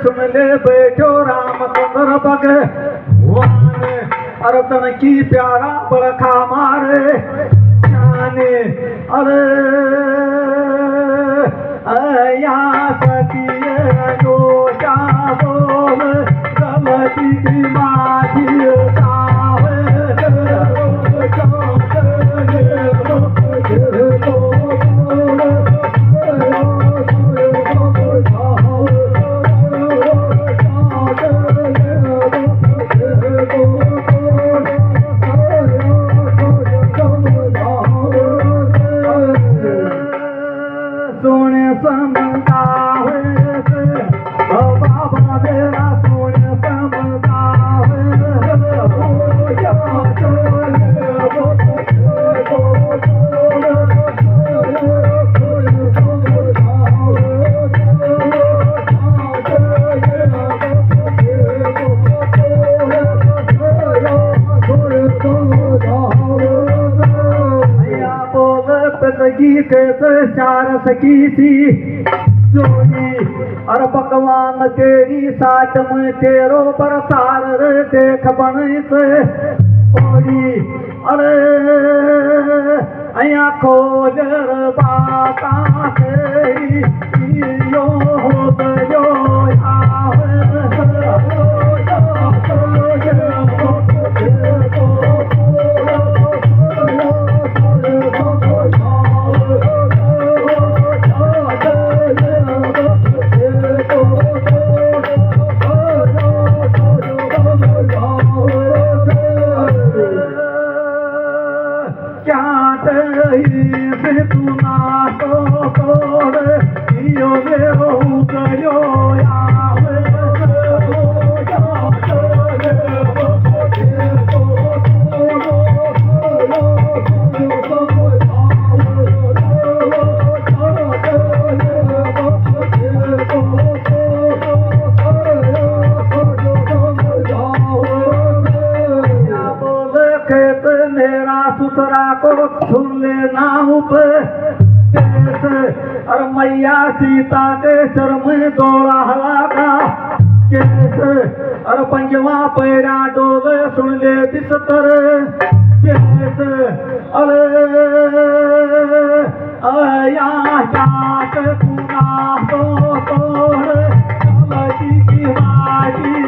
सुनले बैठो रामचंद्र भगवान अरतन की प्यारा बड़खा मारे जाने अरे या सखिए जोशा बोल गलती की माझी चार सखी थी जोड़ी और पकवान तेरी साथ में तेरो पर सार रे देख बने से ओड़ी अरे अया खोजर बाता तेरी यो हो गयो और मैया सीता के सर में दौड़ा लगा केस और पंजवा पैरा डोले सुन ले बिस्तर केस अरे आया जाट पुना तो तोड़ लगी की माटी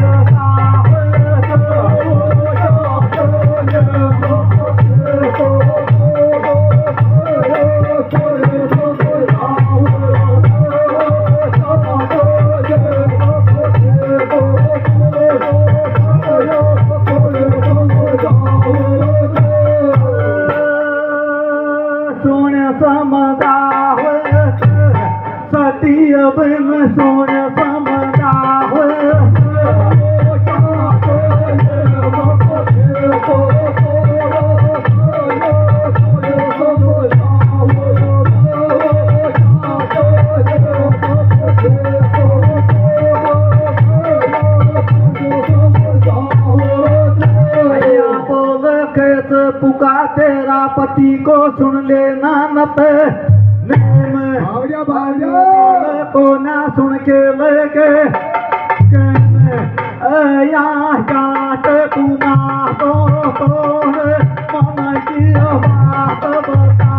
पुका तेरा पति को सुन लेना नत को ना सुन के लेके या जाट तू ना तो मन की बात बता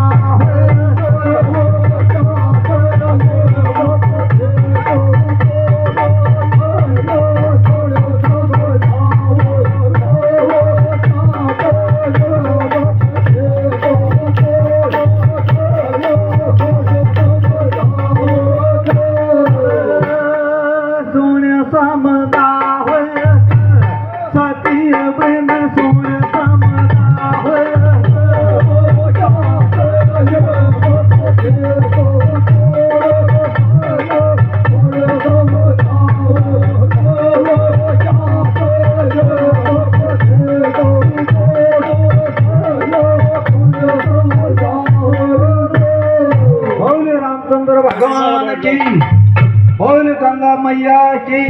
की बोल गंगा मैया की.